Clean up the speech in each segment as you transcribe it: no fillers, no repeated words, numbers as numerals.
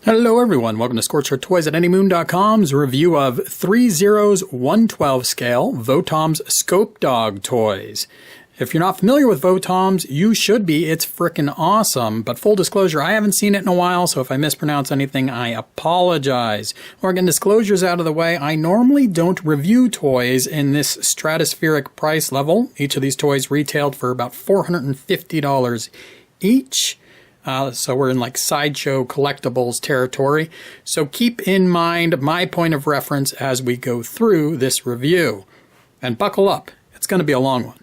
Hello everyone, welcome to Scorcher Toys at AnyMoon.com's review of ThreeZero's 1/12 scale Votom's Scopedog toys. If you're not familiar with Votom's, you should be. It's frickin' awesome. But full disclosure, I haven't seen it in a while, so if I mispronounce anything, I apologize. We're getting disclosures out of the way. I normally don't review toys in this stratospheric price level. Each of these toys retailed for about $450 each. So we're in like sideshow collectibles territory. So keep in mind my point of reference as we go through this review. And buckle up, it's going to be a long one.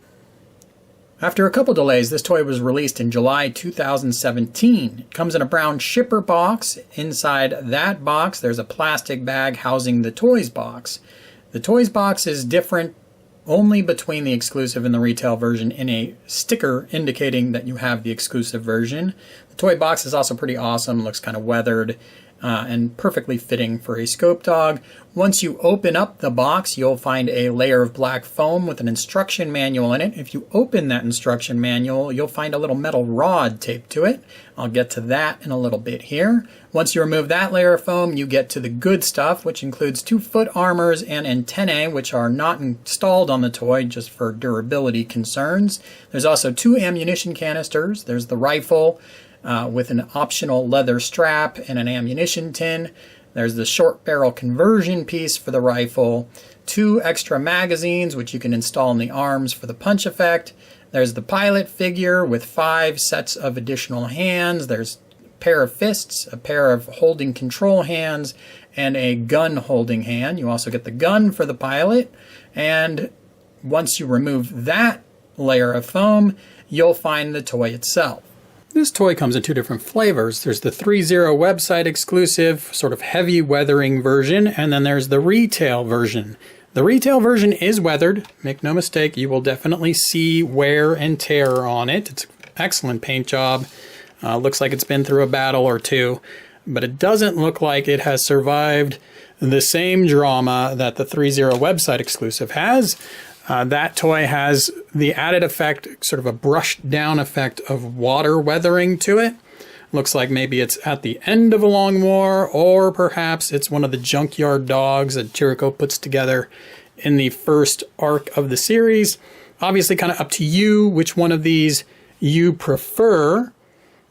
After a couple delays, this toy was released in July 2017. It comes in a brown shipper box. Inside that box, there's a plastic bag housing the toys box. The toys box is different only between the exclusive and the retail version in a sticker indicating that you have the exclusive version. The toy box is also pretty awesome, looks kind of weathered and perfectly fitting for a Scopedog. Once you open up the box, you'll find a layer of black foam with an instruction manual in it. If you open that instruction manual, you'll find a little metal rod taped to it. I'll get to that in a little bit here. Once you remove that layer of foam, you get to the good stuff, which includes 2 foot armors and antennae, which are not installed on the toy just for durability concerns. There's also 2 ammunition canisters. There's the rifle with an optional leather strap and an ammunition tin. There's the short barrel conversion piece for the rifle, 2 extra magazines which you can install in the arms for the punch effect. There's the pilot figure with 5 sets of additional hands. There's a pair of fists, a pair of holding control hands, and a gun holding hand. You also get the gun for the pilot. And once you remove that layer of foam, you'll find the toy itself. This toy comes in 2 different flavors. There's the ThreeZero website exclusive, sort of heavy weathering version, and then there's the retail version. The retail version is weathered. Make no mistake, you will definitely see wear and tear on it. It's an excellent paint job. Looks like it's been through a battle or 2, but it doesn't look like it has survived the same drama that the ThreeZero website exclusive has. That toy has the added effect, sort of a brushed down effect of water weathering to it. Looks like maybe it's at the end of a long war, or perhaps it's one of the junkyard dogs that Jericho puts together in the first arc of the series. Obviously kind of up to you which one of these you prefer.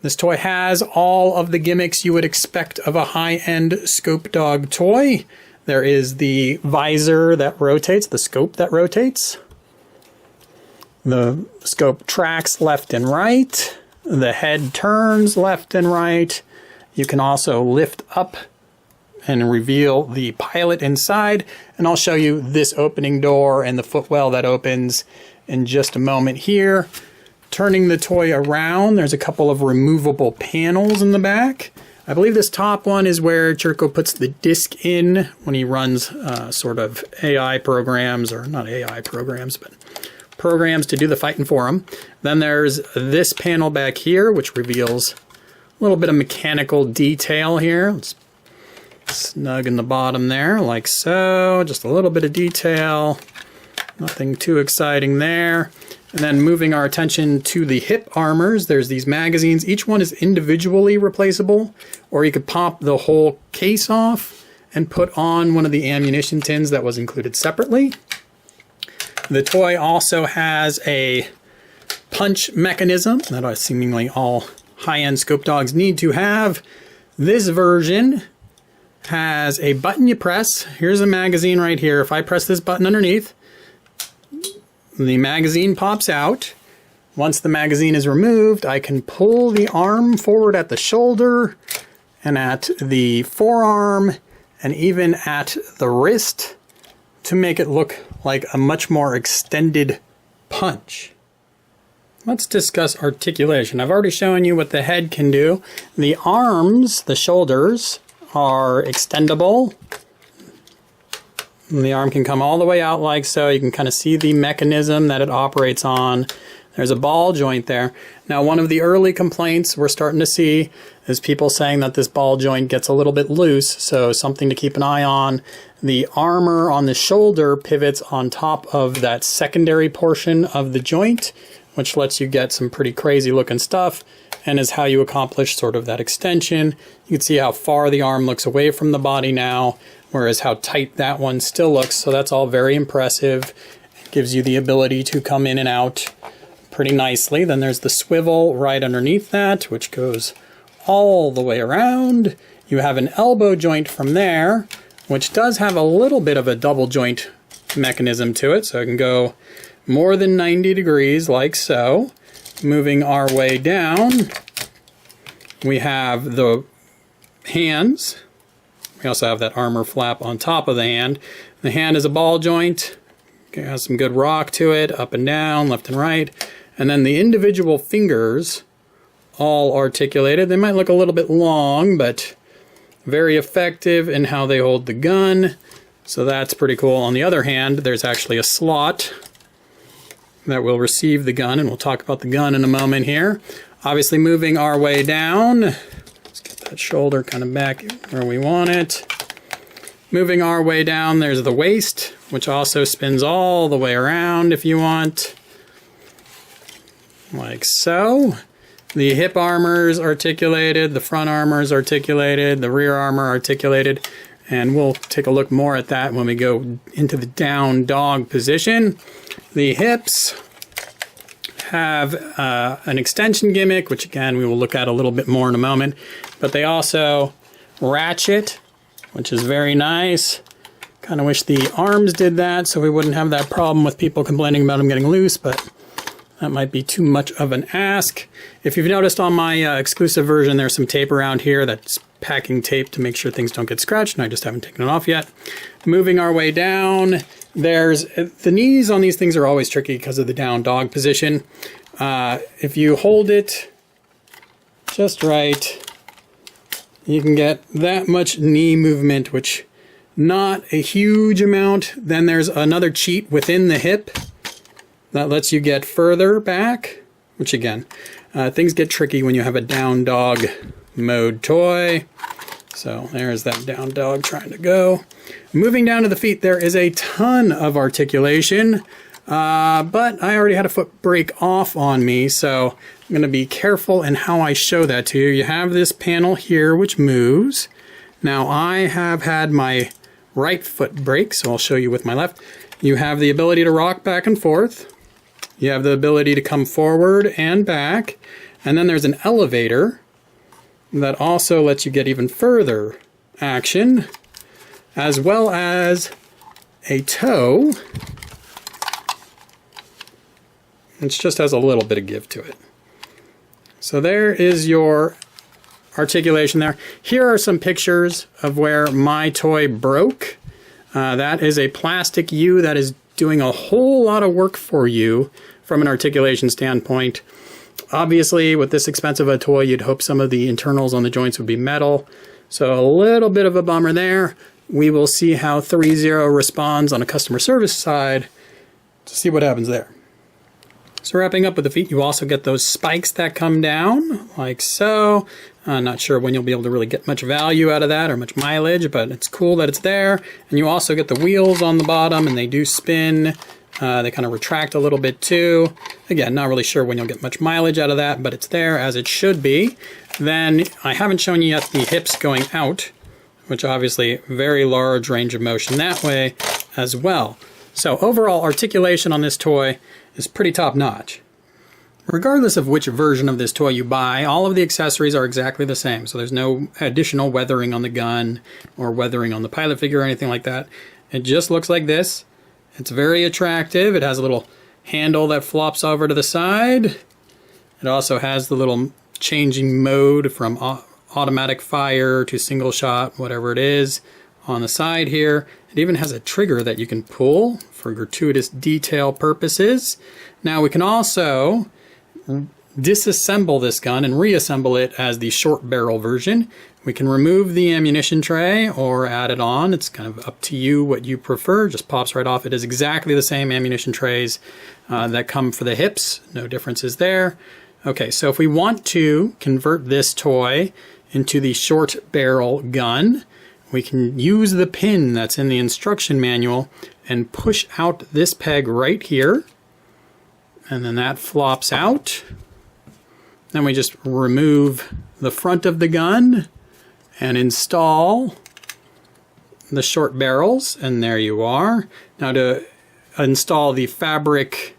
This toy has all of the gimmicks you would expect of a high-end Scopedog toy. There is the visor that rotates, the scope that rotates. The scope tracks left and right. The head turns left and right. You can also lift up and reveal the pilot inside. And I'll show you this opening door and the footwell that opens in just a moment here. Turning the toy around, there's a couple of removable panels in the back. I believe this top one is where Jericho puts the disc in when he runs sort of AI programs, or not AI programs, but programs to do the fighting for him. Then there's this panel back here, which reveals a little bit of mechanical detail here. Let's snug in the bottom there, like so. Just a little bit of detail. Nothing too exciting there. And then moving our attention to the hip armors, there's these magazines. Each one is individually replaceable, or you could pop the whole case off and put on one of the ammunition tins that was included separately. The toy also has a punch mechanism that seemingly all high-end Scopedogs need to have. This version has a button you press. Here's a magazine right here. If I press this button underneath, the magazine pops out. Once the magazine is removed, I can pull the arm forward at the shoulder and at the forearm and even at the wrist to make it look like a much more extended punch. Let's discuss articulation. I've already shown you what the head can do. The arms, the shoulders, are extendable. And the arm can come all the way out like so. You can kind of see the mechanism that it operates on. There's a ball joint there. Now, one of the early complaints we're starting to see is people saying that this ball joint gets a little bit loose, so something to keep an eye on. The armor on the shoulder pivots on top of that secondary portion of the joint, which lets you get some pretty crazy looking stuff. and is how you accomplish sort of that extension. You can see how far the arm looks away from the body now, whereas how tight that one still looks. So that's all very impressive. It gives you the ability to come in and out pretty nicely. Then there's the swivel right underneath that, which goes all the way around. You have an elbow joint from there, which does have a little bit of a double joint mechanism to it, so it can go more than 90 degrees like so. Moving our way down, we have the hands. We also have that armor flap on top of the hand. The hand is a ball joint. It has some good rock to it, up and down, left and right. And then the individual fingers, all articulated. They might look a little bit long, but very effective in how they hold the gun. So that's pretty cool. On the other hand, there's actually a slot that will receive the gun, and we'll talk about the gun in a moment here. Obviously moving our way down, let's get that shoulder kind of back where we want it. Moving our way down, there's the waist, which also spins all the way around if you want, like so. The hip armor is articulated, the front armor is articulated, the rear armor articulated, and we'll take a look more at that when we go into the down dog position. The hips have an extension gimmick, which again we will look at a little bit more in a moment, but they also ratchet, which is very nice. Kind of wish the arms did that so we wouldn't have that problem with people complaining about them getting loose, but that might be too much of an ask. If you've noticed on my exclusive version, there's some tape around here that's packing tape to make sure things don't get scratched, and I just haven't taken it off yet. Moving our way down, there's the knees on these things are always tricky because of the down dog position. If you hold it just right, you can get that much knee movement, which not a huge amount. Then there's another cheat within the hip that lets you get further back, which again, things get tricky when you have a down dog mode toy. So there's that down dog trying to go. Moving down to the feet, there is a ton of articulation, but I already had a foot break off on me, so I'm going to be careful in how I show that to you. You have this panel here which moves. Now I have had my right foot break, so I'll show you with my left. You have the ability to rock back and forth. You have the ability to come forward and back, and then there's an elevator that also lets you get even further action, as well as a toe, which just has a little bit of give to it. So there is your articulation there. Here are some pictures of where my toy broke. That is a plastic U that is doing a whole lot of work for you from an articulation standpoint. Obviously, with this expensive a toy, you'd hope some of the internals on the joints would be metal. So a little bit of a bummer there. We will see how ThreeZero responds on a customer service side to see what happens there. So wrapping up with the feet, you also get those spikes that come down, like so. I'm not sure when you'll be able to really get much value out of that or much mileage, but it's cool that it's there. And you also get the wheels on the bottom, and they do spin. They kind of retract a little bit too. Again, not really sure when you'll get much mileage out of that, but it's there as it should be. Then I haven't shown you yet the hips going out, which obviously very large range of motion that way as well. So overall articulation on this toy is pretty top notch. Regardless of which version of this toy you buy, all of the accessories are exactly the same. So there's no additional weathering on the gun or weathering on the pilot figure or anything like that. It just looks like this. It's very attractive. It has a little handle that flops over to the side. It also has the little changing mode from automatic fire to single shot, whatever it is, on the side here. It even has a trigger that you can pull for gratuitous detail purposes. Now we can also disassemble this gun and reassemble it as the short barrel version. We can remove the ammunition tray or add it on. It's kind of up to you what you prefer. Just pops right off. It is exactly the same ammunition trays that come for the hips. No differences there. Okay, so if we want to convert this toy into the short barrel gun, we can use the pin that's in the instruction manual and push out this peg right here. And then that flops out. Then we just remove the front of the gun and install the short barrels, and there you are. Now to install the fabric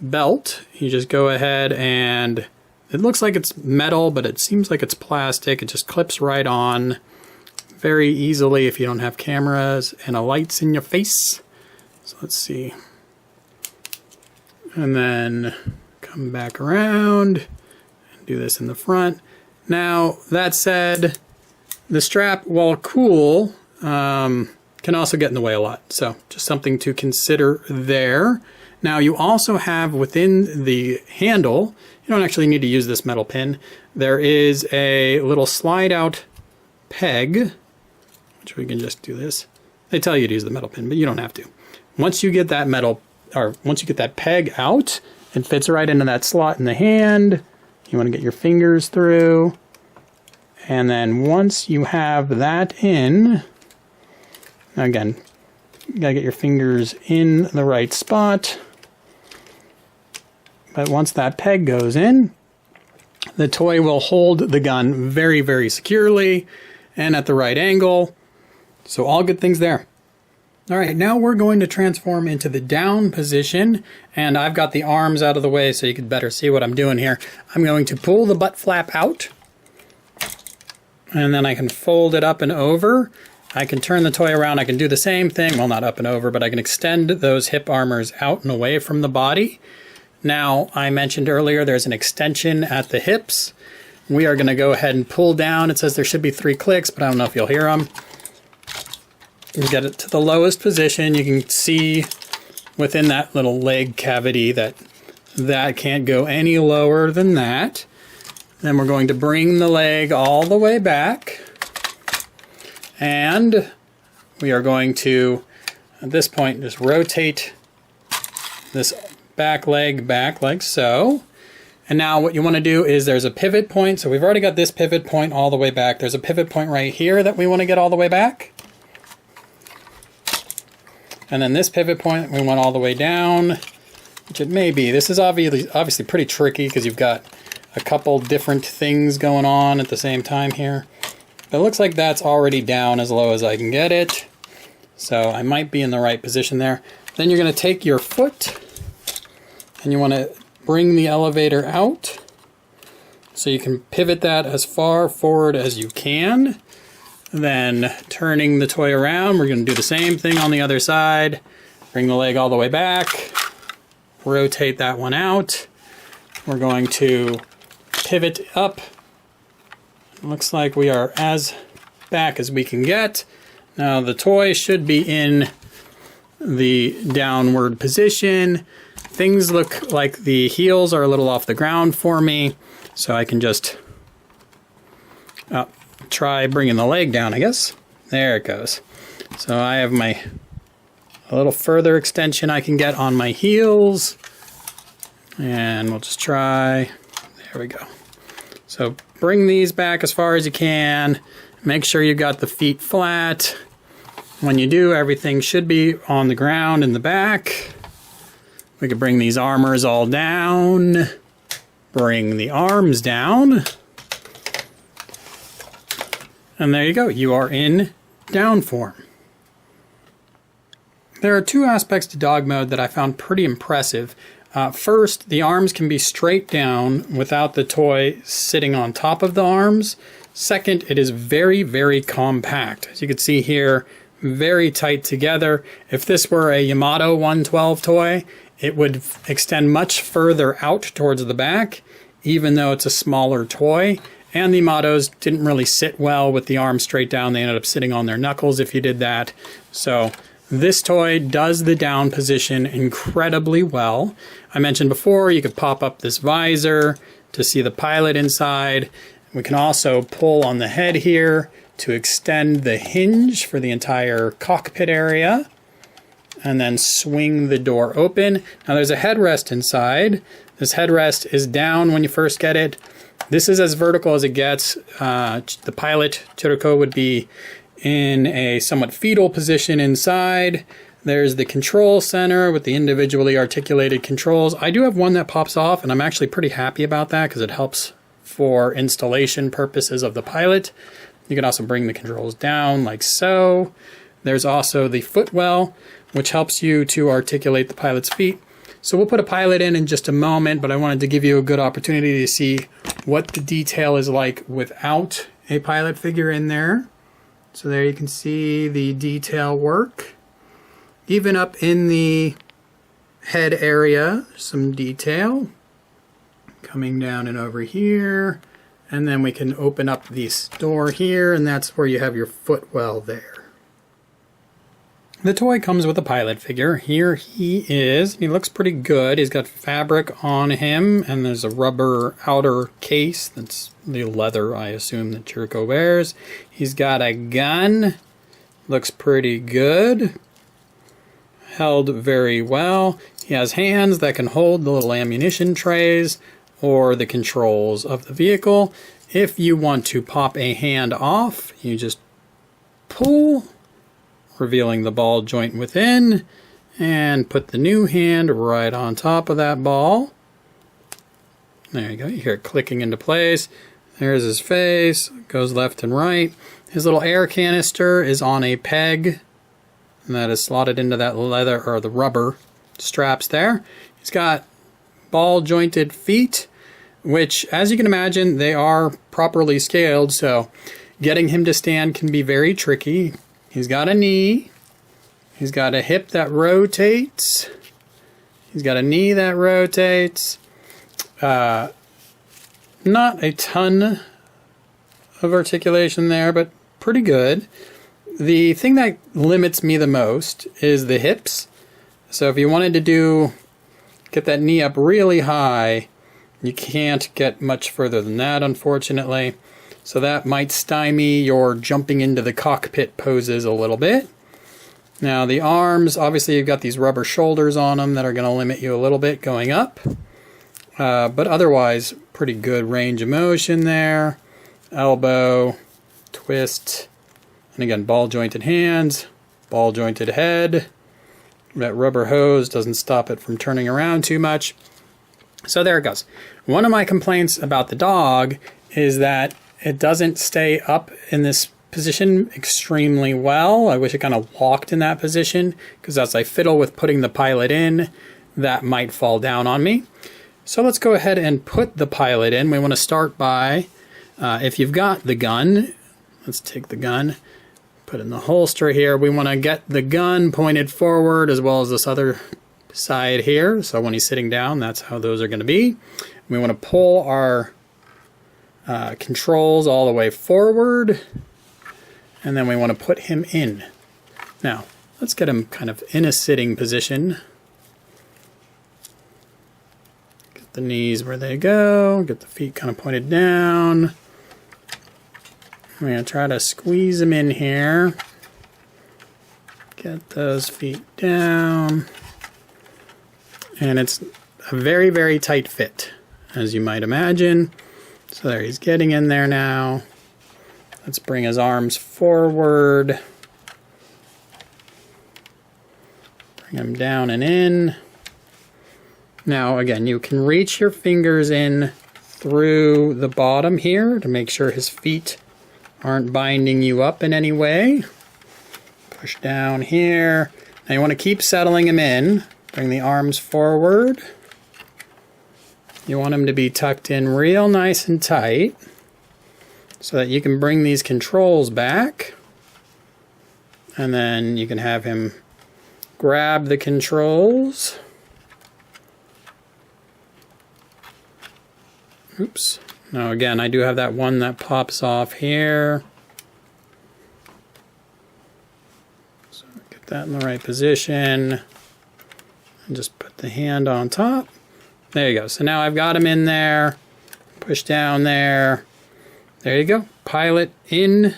belt, you just go ahead and it looks like it's metal, but it seems like it's plastic. It just clips right on very easily if you don't have cameras and a lights in your face. So let's see. And then come back around and do this in the front. Now, that said, the strap, while cool, can also get in the way a lot. So just something to consider there. Now you also have within the handle, you don't actually need to use this metal pin. There is a little slide out peg, which we can just do this. They tell you to use the metal pin, but you don't have to. Once you get that once you get that peg out, it fits right into that slot in the hand. You want to get your fingers through. And then once you have that in, again, you gotta get your fingers in the right spot. But once that peg goes in, the toy will hold the gun very, very securely and at the right angle. So all good things there. All right, now we're going to transform into the down position, and I've got the arms out of the way so you can better see what I'm doing here. I'm going to pull the butt flap out, and then I can fold it up and over. I can turn the toy around. I can do the same thing. Well, not up and over, but I can extend those hip armors out and away from the body. Now, I mentioned earlier there's an extension at the hips. We are going to go ahead and pull down. It says there should be 3 clicks, but I don't know if you'll hear them. You get it to the lowest position. You can see within that little leg cavity that can't go any lower than that. Then we're going to bring the leg all the way back. And we are going to, at this point, just rotate this back leg back like so. And now what you want to do is there's a pivot point. So we've already got this pivot point all the way back. There's a pivot point right here that we want to get all the way back. And then this pivot point we want all the way down, which it may be. This is obviously pretty tricky because you've got a couple different things going on at the same time here. But it looks like that's already down as low as I can get it. So I might be in the right position there. Then you're going to take your foot and you want to bring the elevator out. So you can pivot that as far forward as you can. Then turning the toy around, we're going to do the same thing on the other side. Bring the leg all the way back. Rotate that one out. We're going to pivot up. It looks like we are as back as we can get. Now the toy should be in the downward position. Things look like the heels are a little off the ground for me, so I can just try bringing the leg down, I guess. There it goes. So I have a little further extension I can get on my heels. And we'll just try. There we go. So bring these back as far as you can. Make sure you got the feet flat. When you do, everything should be on the ground in the back. We could bring these armors all down. Bring the arms down. And there you go. You are in down form. There are 2 aspects to dog mode that I found pretty impressive. First, the arms can be straight down without the toy sitting on top of the arms. Second, it is very, very compact. As you can see here, very tight together. If this were a Yamato 112 toy, it would extend much further out towards the back, even though it's a smaller toy. And the Yamatos didn't really sit well with the arms straight down. They ended up sitting on their knuckles if you did that. So this toy does the down position incredibly well. I mentioned before you could pop up this visor to see the pilot inside. We can also pull on the head here to extend the hinge for the entire cockpit area and then swing the door open. Now there's a headrest inside. This headrest is down when you first get it. This is as vertical as it gets. The pilot, Chiroko, would be in a somewhat fetal position inside. There's the control center with the individually articulated controls. I do have one that pops off, and I'm actually pretty happy about that because it helps for installation purposes of the pilot. You can also bring the controls down like so. There's also the footwell, which helps you to articulate the pilot's feet. So we'll put a pilot in just a moment, but I wanted to give you a good opportunity to see what the detail is like without a pilot figure in there. So there you can see the detail work. Even up in the head area, some detail. Coming down and over here. And then we can open up this door here, and that's where you have your footwell there. The toy comes with a pilot figure. Here he is. He looks pretty good. He's got fabric on him, and there's a rubber outer case. That's the leather, I assume, that Churko wears. He's got a gun. Looks pretty good. Held very well. He has hands that can hold the little ammunition trays or the controls of the vehicle. If you want to pop a hand off, you just pull, revealing the ball joint within, and put the new hand right on top of that ball. There you go. You hear it clicking into place. There's his face. Goes left and right. His little air canister is on a peg, and that is slotted into that leather or the rubber straps there. He's got ball jointed feet, which, as you can imagine, they are properly scaled, so getting him to stand can be very tricky. He's got a knee. He's got a hip that rotates. He's got a knee that rotates. Not a ton of articulation there, but pretty good. The thing that limits me the most is the hips. So if you wanted to get that knee up really high, you can't get much further than that, unfortunately. So that might stymie your jumping into the cockpit poses a little bit. Now the arms, obviously you've got these rubber shoulders on them that are going to limit you a little bit going up. But otherwise, pretty good range of motion there. Elbow, twist, and again, ball jointed hands, ball jointed head. That rubber hose doesn't stop it from turning around too much. So there it goes. One of my complaints about the dog is that it doesn't stay up in this position extremely well. I wish it kind of walked in that position, because as I fiddle with putting the pilot in, that might fall down on me. So let's go ahead and put the pilot in. We want to start by, if you've got the gun, let's take the gun, put it in the holster here. We want to get the gun pointed forward as well as this other side here. So when he's sitting down, that's how those are going to be. We want to pull our controls all the way forward, and then we want to put him in. Now, let's get him kind of in a sitting position. Get the knees where they go, get the feet kind of pointed down. I'm going to try to squeeze him in here. Get those feet down. And it's a very, very tight fit, as you might imagine. So there, he's getting in there now. Let's bring his arms forward. Bring him down and in. Now, again, you can reach your fingers in through the bottom here to make sure his feet aren't binding you up in any way. Push down here. Now you want to keep settling him in. Bring the arms forward. You want him to be tucked in real nice and tight so that you can bring these controls back. And then you can have him grab the controls. Oops. Now again, I do have that one that pops off here. So get that in the right position. And just put the hand on top. There you go. So now I've got him in there. Push down there. There you go. Pilot in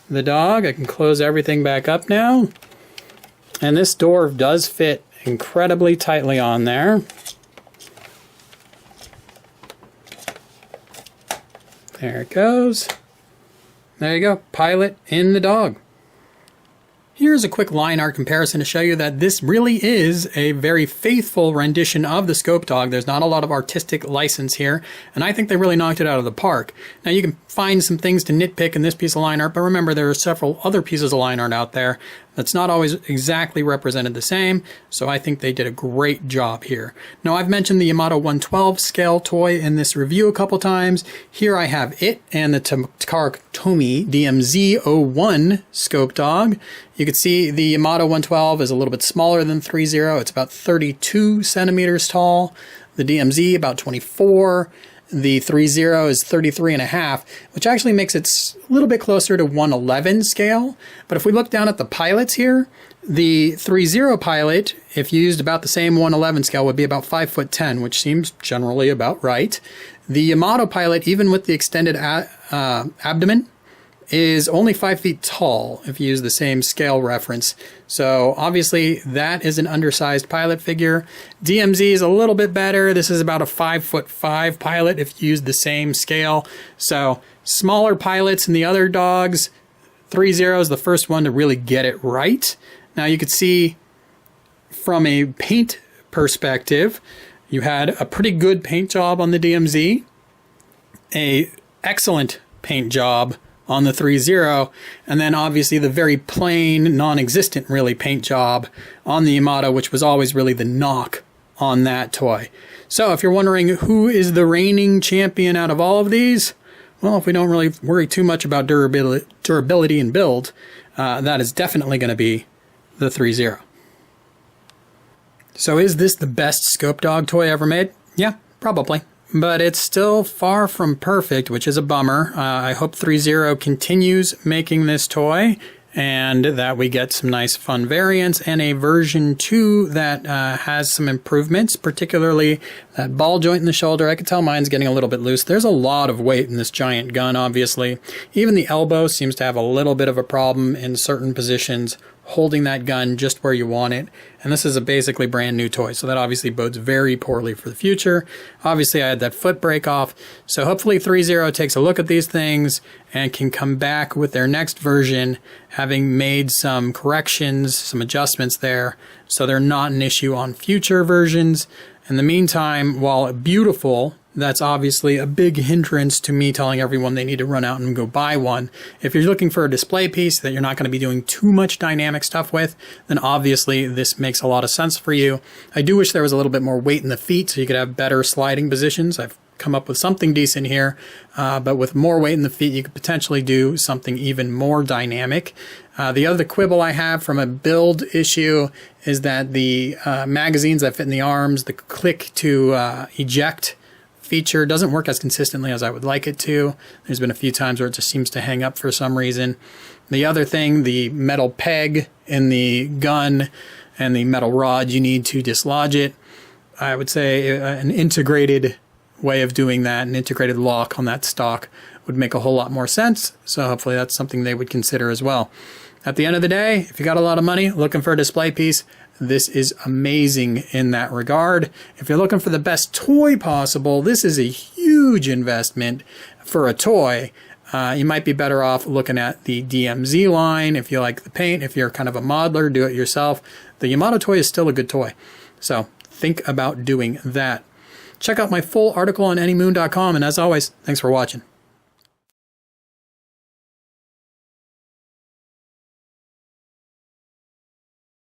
the dog. I can close everything back up now. And this door does fit incredibly tightly on there. There it goes. There you go. Pilot in the dog. Here's a quick line art comparison to show you that this really is a very faithful rendition of the Scopedog. There's not a lot of artistic license here, and I think they really knocked it out of the park. Now you can find some things to nitpick in this piece of line art, but remember there are several other pieces of line art out there that's not always exactly represented the same, so I think they did a great job here. Now I've mentioned the Yamato 112 scale toy in this review a couple times. Here I have it and the Takara Tomy DMZ01 Scopedog. You can see the Yamato 112 is a little bit smaller than ThreeZero. It's about 32 centimeters tall. The DMZ about 24. The ThreeZero is 33.5, which actually makes it a little bit closer to 111 scale. But if we look down at the pilots here, the ThreeZero pilot, if used about the same 111 scale, would be about 5'10", which seems generally about right. The Yamato pilot, even with the extended abdomen, is only 5 feet tall if you use the same scale reference. So obviously that is an undersized pilot figure. DMZ is a little bit better. This is about a 5'5" pilot if you use the same scale. So smaller pilots than the other dogs. ThreeZero is the first one to really get it right. Now you could see from a paint perspective, you had a pretty good paint job on the DMZ, a excellent paint job on the ThreeZero, and then obviously the very plain, non-existent really paint job on the Yamato, which was always really the knock on that toy. So if you're wondering who is the reigning champion out of all of these, well, if we don't really worry too much about durability and build, that is definitely going to be the ThreeZero. So is this the best Scopedog toy ever made? Yeah, probably. But it's still far from perfect, which is a bummer. I hope ThreeZero continues making this toy and that we get some nice fun variants and a version 2 that has some improvements, particularly that ball joint in the shoulder. I can tell mine's getting a little bit loose. There's a lot of weight in this giant gun, obviously. Even the elbow seems to have a little bit of a problem in certain positions, holding that gun just where you want it. And this is a basically brand new toy, so that obviously bodes very poorly for the future. Obviously I had that foot break off, so hopefully ThreeZero takes a look at these things and can come back with their next version having made some corrections, some adjustments there, so they're not an issue on future versions. In the meantime, while beautiful, that's obviously a big hindrance to me telling everyone they need to run out and go buy one. If you're looking for a display piece that you're not going to be doing too much dynamic stuff with, then obviously this makes a lot of sense for you. I do wish there was a little bit more weight in the feet so you could have better sliding positions. I've come up with something decent here, but with more weight in the feet, you could potentially do something even more dynamic. The other quibble I have from a build issue is that the magazines that fit in the arms, the click to eject feature doesn't work as consistently as I would like it to. There's been a few times where it just seems to hang up for some reason. The other thing, the metal peg in the gun and the metal rod you need to dislodge it, I would say an integrated way of doing that, an integrated lock on that stock would make a whole lot more sense. So hopefully that's something they would consider as well. At the end of the day, if you got a lot of money looking for a display piece, this is amazing in that regard. If you're looking for the best toy possible, this is a huge investment for a toy. You might be better off looking at the DMZ line if you like the paint. If you're kind of a modeler, do it yourself. The Yamato toy is still a good toy. So think about doing that. Check out my full article on anymoon.com, and as always, thanks for watching.